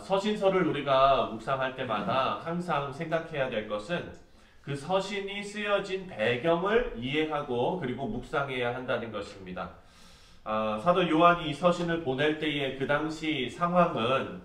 서신서를 우리가 묵상할 때마다 항상 생각해야 될 것은 그 서신이 쓰여진 배경을 이해하고 그리고 묵상해야 한다는 것입니다. 사도 요한이 이 서신을 보낼 때의 그 당시 상황은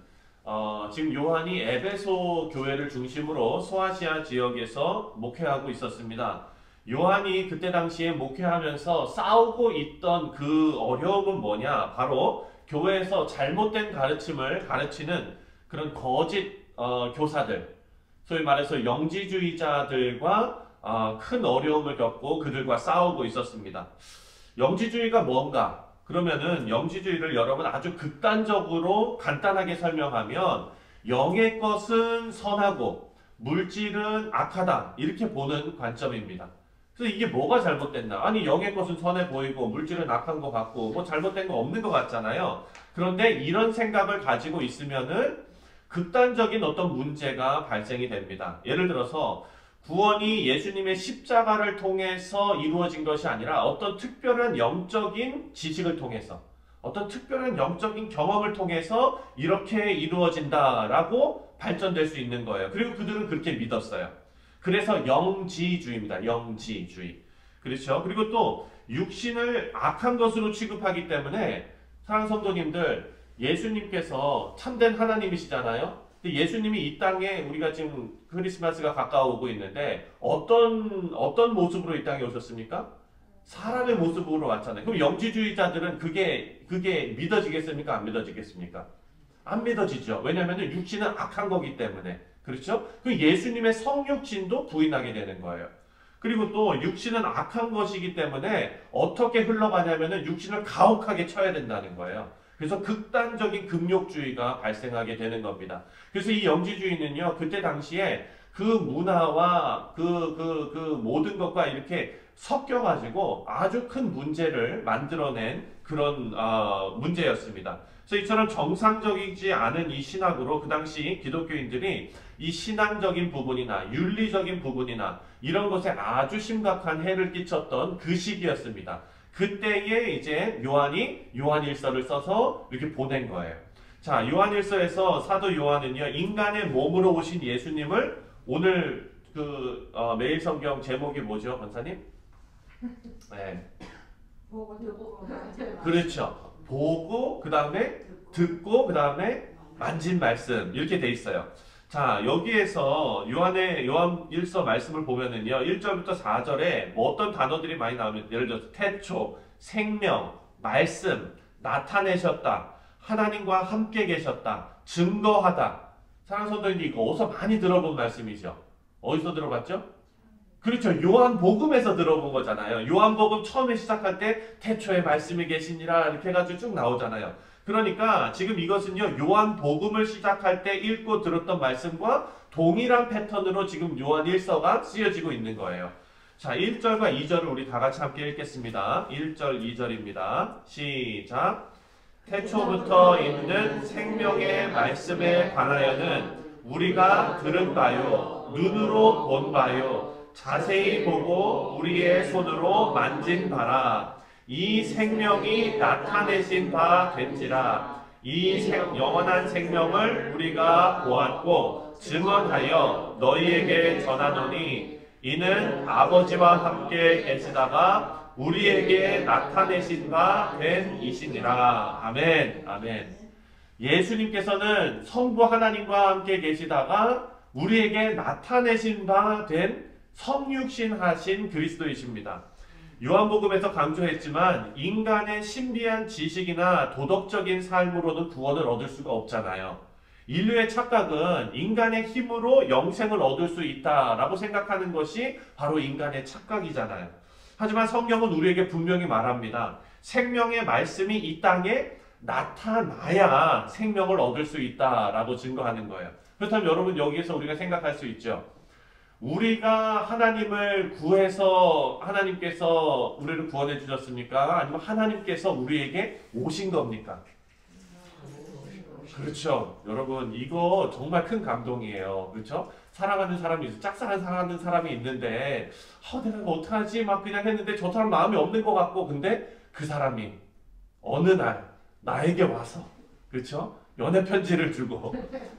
지금 요한이 에베소 교회를 중심으로 소아시아 지역에서 목회하고 있었습니다. 요한이 그때 당시에 목회하면서 싸우고 있던 그 어려움은 뭐냐? 바로 교회에서 잘못된 가르침을 가르치는 그런 거짓 교사들, 소위 말해서 영지주의자들과 큰 어려움을 겪고 그들과 싸우고 있었습니다. 영지주의가 뭔가? 그러면은 영지주의를 여러분 아주 극단적으로 간단하게 설명하면 영의 것은 선하고 물질은 악하다 이렇게 보는 관점입니다. 그래서 이게 뭐가 잘못됐나? 아니 영의 것은 선해 보이고 물질은 악한 것 같고 뭐 잘못된 거 없는 것 같잖아요. 그런데 이런 생각을 가지고 있으면은 극단적인 어떤 문제가 발생이 됩니다. 예를 들어서 구원이 예수님의 십자가를 통해서 이루어진 것이 아니라 어떤 특별한 영적인 지식을 통해서 어떤 특별한 영적인 경험을 통해서 이렇게 이루어진다라고 발전될 수 있는 거예요. 그리고 그들은 그렇게 믿었어요. 그래서 영지주의입니다. 영지주의. 그렇죠? 그리고 또 육신을 악한 것으로 취급하기 때문에 사랑하는 성도님들, 예수님께서 참된 하나님이시잖아요. 근데 예수님이 이 땅에 우리가 지금 크리스마스가 가까워오고 있는데 어떤 모습으로 이 땅에 오셨습니까? 사람의 모습으로 왔잖아요. 그럼 영지주의자들은 그게 믿어지겠습니까? 안 믿어지겠습니까? 안 믿어지죠. 왜냐하면 육신은 악한 거기 때문에. 그렇죠? 그 예수님의 성육신도 부인하게 되는 거예요. 그리고 또 육신은 악한 것이기 때문에 어떻게 흘러가냐면은 육신을 가혹하게 쳐야 된다는 거예요. 그래서 극단적인 금욕주의가 발생하게 되는 겁니다. 그래서 이 영지주의는요, 그때 당시에 그 문화와 그 모든 것과 이렇게 섞여가지고 아주 큰 문제를 만들어낸 그런 문제였습니다. 그래서 이처럼 정상적이지 않은 이 신학으로 그 당시 기독교인들이 이 신앙적인 부분이나 윤리적인 부분이나 이런 것에 아주 심각한 해를 끼쳤던 그 시기였습니다. 그때에 이제 요한이 요한일서를 써서 이렇게 보낸 거예요. 자, 요한일서에서 사도 요한은요, 인간의 몸으로 오신 예수님을 오늘 매일 성경 제목이 뭐죠, 권사님? 네. 보고 듣고 그렇죠. 보고, 그 다음에 듣고, 그 다음에 만진 말씀. 이렇게 돼 있어요. 자, 여기에서 요한일서 말씀을 보면은요, 1절부터 4절에 뭐 어떤 단어들이 많이 나오면, 예를 들어서 태초, 생명, 말씀, 나타내셨다, 하나님과 함께 계셨다, 증거하다. 사랑하는 성도님들, 이거 어디서 많이 들어본 말씀이죠? 어디서 들어봤죠? 그렇죠. 요한복음에서 들어본 거잖아요. 요한복음 처음에 시작할 때 태초에 말씀이 계시니라 이렇게 해가지고 쭉 나오잖아요. 그러니까 지금 이것은요, 요한복음을 시작할 때 읽고 들었던 말씀과 동일한 패턴으로 지금 요한일서가 쓰여지고 있는 거예요. 자, 1절과 2절을 우리 다 같이 함께 읽겠습니다. 1절, 2절입니다. 시작. 태초부터 있는 생명의 말씀에 관하여는 우리가 들은 바요, 눈으로 본 바요, 자세히 보고 우리의 손으로 만진 바라. 이 생명이 나타내신 바 된지라. 이 영원한 생명을 우리가 보았고 증언하여 너희에게 전하노니 이는 아버지와 함께 계시다가 우리에게 나타내신 바 된 이시니라. 아멘. 아멘. 예수님께서는 성부 하나님과 함께 계시다가 우리에게 나타내신 바 된 성육신하신 그리스도이십니다. 요한복음에서 강조했지만 인간의 신비한 지식이나 도덕적인 삶으로는 구원을 얻을 수가 없잖아요. 인류의 착각은 인간의 힘으로 영생을 얻을 수 있다라고 생각하는 것이 바로 인간의 착각이잖아요. 하지만 성경은 우리에게 분명히 말합니다. 생명의 말씀이 이 땅에 나타나야 생명을 얻을 수 있다라고 증거하는 거예요. 그렇다면 여러분, 여기에서 우리가 생각할 수 있죠. 우리가 하나님을 구해서 하나님께서 우리를 구원해 주셨습니까? 아니면 하나님께서 우리에게 오신 겁니까? 그렇죠. 여러분, 이거 정말 큰 감동이에요. 그렇죠? 사랑하는 사람이 있어. 짝사랑하는 사람이 있는데 내가 어떡하지? 막 그냥 했는데 저 사람 마음이 없는 것 같고, 근데 그 사람이 어느 날 나에게 와서, 그렇죠? 연애 편지를 주고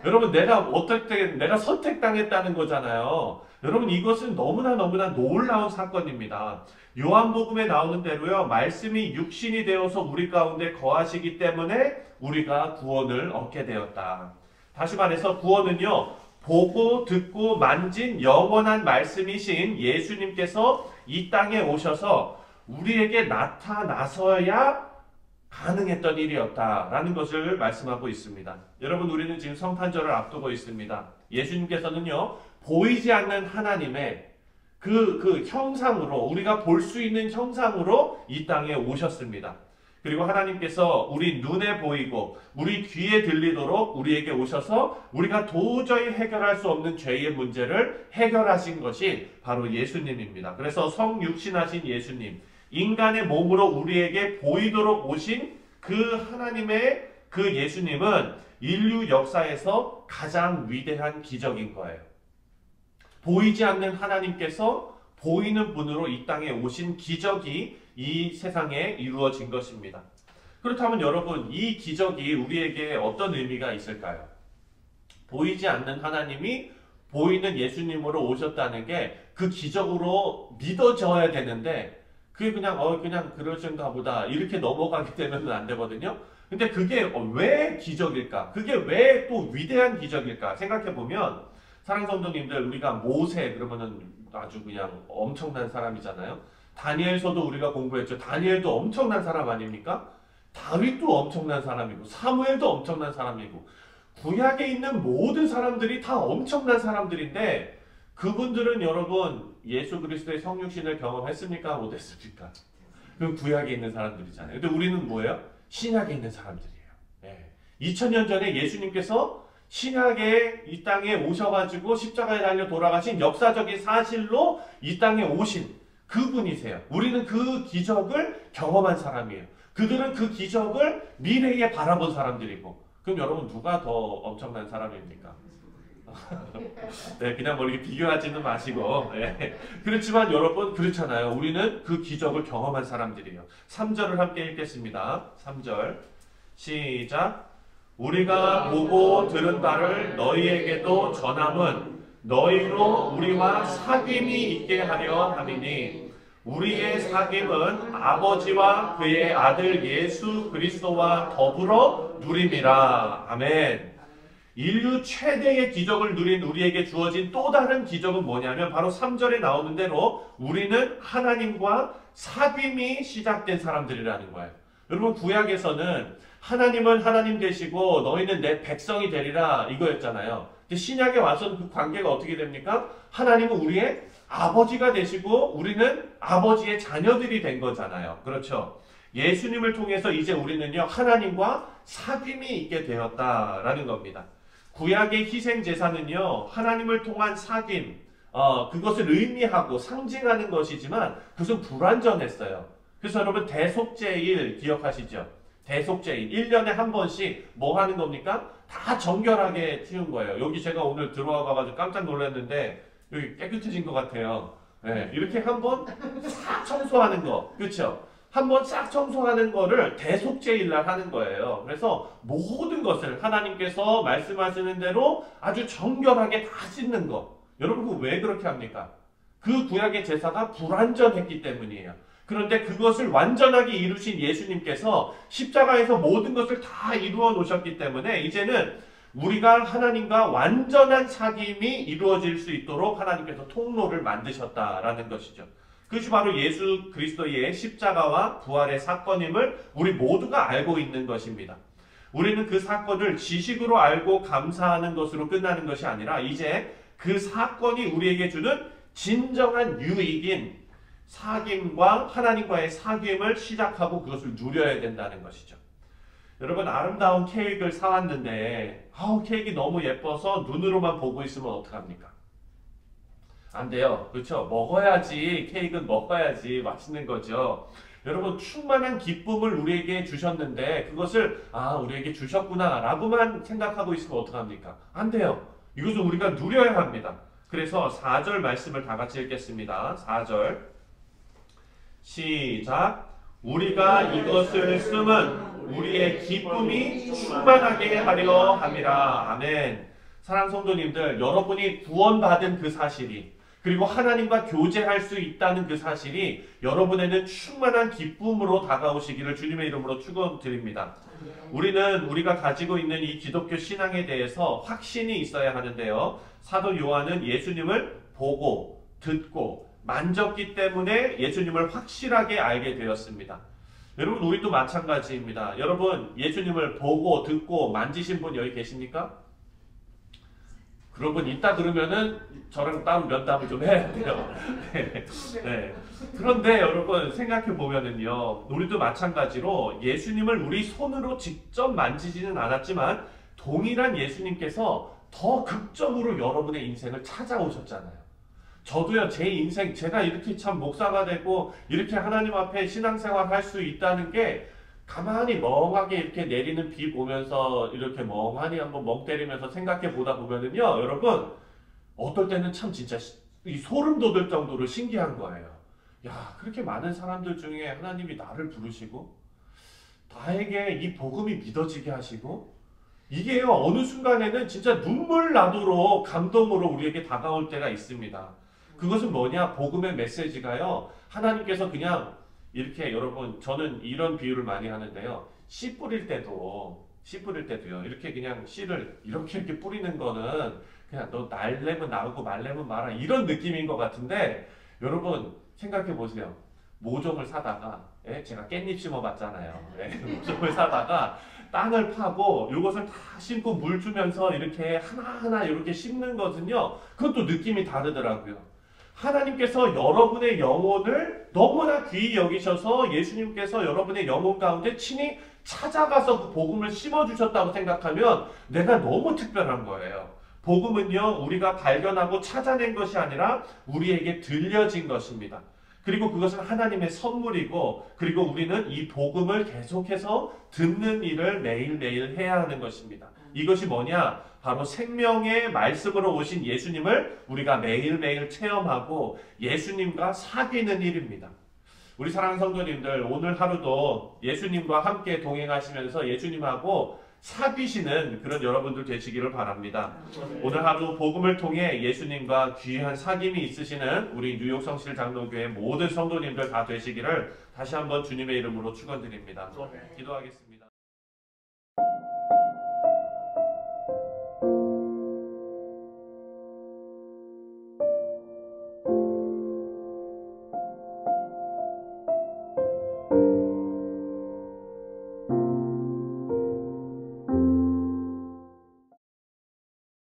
여러분 내가 어떨 때 내가 선택당했다는 거잖아요. 여러분 이것은 너무나 놀라운 사건입니다. 요한복음에 나오는 대로요. 말씀이 육신이 되어서 우리 가운데 거하시기 때문에 우리가 구원을 얻게 되었다. 다시 말해서 구원은요. 보고 듣고 만진 영원한 말씀이신 예수님께서 이 땅에 오셔서 우리에게 나타나서야 가능했던 일이었다라는 것을 말씀하고 있습니다. 여러분 우리는 지금 성탄절을 앞두고 있습니다. 예수님께서는요. 보이지 않는 하나님의 그 형상으로 우리가 볼 수 있는 형상으로 이 땅에 오셨습니다. 그리고 하나님께서 우리 눈에 보이고 우리 귀에 들리도록 우리에게 오셔서 우리가 도저히 해결할 수 없는 죄의 문제를 해결하신 것이 바로 예수님입니다. 그래서 성육신하신 예수님, 인간의 몸으로 우리에게 보이도록 오신 그 하나님의 그 예수님은 인류 역사에서 가장 위대한 기적인 거예요. 보이지 않는 하나님께서 보이는 분으로 이 땅에 오신 기적이 이 세상에 이루어진 것입니다. 그렇다면 여러분 이 기적이 우리에게 어떤 의미가 있을까요? 보이지 않는 하나님이 보이는 예수님으로 오셨다는 게 그 기적으로 믿어져야 되는데 그게 그냥 그러신가 보다 이렇게 넘어가게 되면 안 되거든요. 근데 그게 왜 기적일까? 그게 왜 또 위대한 기적일까? 생각해 보면 사랑하는 성도님들 우리가 모세 그러면은 아주 그냥 엄청난 사람이잖아요. 다니엘서도 우리가 공부했죠. 다니엘도 엄청난 사람 아닙니까? 다윗도 엄청난 사람이고 사무엘도 엄청난 사람이고 구약에 있는 모든 사람들이 다 엄청난 사람들인데 그분들은 여러분 예수 그리스도의 성육신을 경험했습니까? 못했습니까? 그 구약에 있는 사람들이잖아요. 근데 우리는 뭐예요? 신약에 있는 사람들이에요. 네. 2000년 전에 예수님께서 신약에 이 땅에 오셔가지고 십자가에 달려 돌아가신 역사적인 사실로 이 땅에 오신 그분이세요. 우리는 그 기적을 경험한 사람이에요. 그들은 그 기적을 미래에 바라본 사람들이고 그럼 여러분 누가 더 엄청난 사람입니까? 네, 그냥 뭐 이렇게 비교하지는 마시고 네. 그렇지만 여러분 그렇잖아요. 우리는 그 기적을 경험한 사람들이에요. 3절을 함께 읽겠습니다. 3절 시작 우리가 보고 들은 바를 너희에게도 전함은 너희로 우리와 사귐이 있게 하려 함이니 우리의 사귐은 아버지와 그의 아들 예수 그리스도와 더불어 누림이라. 아멘. 인류 최대의 기적을 누린 우리에게 주어진 또 다른 기적은 뭐냐면 바로 3절에 나오는 대로 우리는 하나님과 사귐이 시작된 사람들이라는 거예요. 여러분 구약에서는 하나님은 하나님 되시고 너희는 내 백성이 되리라 이거였잖아요. 근데 신약에 와서는 그 관계가 어떻게 됩니까? 하나님은 우리의 아버지가 되시고 우리는 아버지의 자녀들이 된 거잖아요. 그렇죠? 예수님을 통해서 이제 우리는요 하나님과 사귐이 있게 되었다라는 겁니다. 구약의 희생 제사는요 하나님을 통한 사귐 그것을 의미하고 상징하는 것이지만 그것은 불완전했어요. 그래서 여러분 대속죄일 기억하시죠? 대속죄일 1년에 한 번씩 뭐 하는 겁니까? 다 정결하게 튀운 거예요. 여기 제가 오늘 들어와 봐가지고 깜짝 놀랐는데 여기 깨끗해진 것 같아요. 네, 이렇게 한번 싹 청소하는 거 그렇죠? 한번 싹 청소하는 거를 대속죄일날 하는 거예요. 그래서 모든 것을 하나님께서 말씀하시는 대로 아주 정결하게 다 씻는 거. 여러분 그거 왜 그렇게 합니까? 그 구약의 제사가 불완전했기 때문이에요. 그런데 그것을 완전하게 이루신 예수님께서 십자가에서 모든 것을 다 이루어 놓으셨기 때문에 이제는 우리가 하나님과 완전한 사귐이 이루어질 수 있도록 하나님께서 통로를 만드셨다라는 것이죠. 그것이 바로 예수 그리스도의 십자가와 부활의 사건임을 우리 모두가 알고 있는 것입니다. 우리는 그 사건을 지식으로 알고 감사하는 것으로 끝나는 것이 아니라 이제 그 사건이 우리에게 주는 진정한 유익인 사귐과 하나님과의 사귐을 시작하고 그것을 누려야 된다는 것이죠. 여러분 아름다운 케이크를 사왔는데 케이크 너무 예뻐서 눈으로만 보고 있으면 어떡합니까? 안 돼요. 그렇죠? 먹어야지. 케이크는 먹어야지 맛있는 거죠. 여러분 충만한 기쁨을 우리에게 주셨는데 그것을 우리에게 주셨구나 라고만 생각하고 있으면 어떡합니까? 안 돼요. 이것을 우리가 누려야 합니다. 그래서 4절 말씀을 다 같이 읽겠습니다. 4절 시작 우리가 이것을 쓰면 우리의 기쁨이 충만하게 하려 함이라. 아멘. 사랑 성도님들, 여러분이 구원받은 그 사실이, 그리고 하나님과 교제할 수 있다는 그 사실이 여러분에는 충만한 기쁨으로 다가오시기를 주님의 이름으로 축원드립니다. 우리는 우리가 가지고 있는 이 기독교 신앙에 대해서 확신이 있어야 하는데요. 사도 요한은 예수님을 보고 듣고 만졌기 때문에 예수님을 확실하게 알게 되었습니다. 여러분, 우리도 마찬가지입니다. 여러분, 예수님을 보고 듣고 만지신 분 여기 계십니까? 그런 분 있다 그러면은 저랑 따로 면담을 좀 해야 돼요. 네. 네. 그런데 여러분, 생각해 보면은요, 우리도 마찬가지로 예수님을 우리 손으로 직접 만지지는 않았지만 동일한 예수님께서 더 극적으로 여러분의 인생을 찾아오셨잖아요. 저도요, 제 인생, 제가 이렇게 참 목사가 되고 이렇게 하나님 앞에 신앙생활 할 수 있다는 게 가만히 멍하게 이렇게 내리는 비 보면서 이렇게 멍하니 한번 멍 때리면서 생각해 보다 보면은요, 여러분, 어떨 때는 참 진짜 이 소름 돋을 정도로 신기한 거예요. 야, 그렇게 많은 사람들 중에 하나님이 나를 부르시고 나에게 이 복음이 믿어지게 하시고, 이게요, 어느 순간에는 진짜 눈물 나도록 감동으로 우리에게 다가올 때가 있습니다. 그것은 뭐냐? 복음의 메시지가요, 하나님께서 그냥 이렇게, 여러분, 저는 이런 비유를 많이 하는데요. 씨 뿌릴 때도요, 이렇게 그냥 씨를 이렇게 뿌리는 거는 그냥 너 날래면 나오고 말래면 말아, 이런 느낌인 것 같은데, 여러분, 생각해 보세요. 모종을 사다가, 제가 깻잎 심어봤잖아요. 모종을 사다가 땅을 파고 이것을 다 심고 물 주면서 이렇게 하나하나 이렇게 심는 것은요, 그것도 느낌이 다르더라고요. 하나님께서 여러분의 영혼을 너무나 귀히 여기셔서 예수님께서 여러분의 영혼 가운데 친히 찾아가서 그 복음을 심어주셨다고 생각하면 내가 너무 특별한 거예요. 복음은요, 우리가 발견하고 찾아낸 것이 아니라 우리에게 들려진 것입니다. 그리고 그것은 하나님의 선물이고, 그리고 우리는 이 복음을 계속해서 듣는 일을 매일매일 해야 하는 것입니다. 이것이 뭐냐? 바로 생명의 말씀으로 오신 예수님을 우리가 매일매일 체험하고 예수님과 사귀는 일입니다. 우리 사랑하는 성도님들, 오늘 하루도 예수님과 함께 동행하시면서 예수님하고 사귀시는 그런 여러분들 되시기를 바랍니다. 오늘 하루 복음을 통해 예수님과 귀한 사귐이 있으시는 우리 뉴욕 성실 장로교회 모든 성도님들 다 되시기를 다시 한번 주님의 이름으로 축원드립니다. 기도하겠습니다.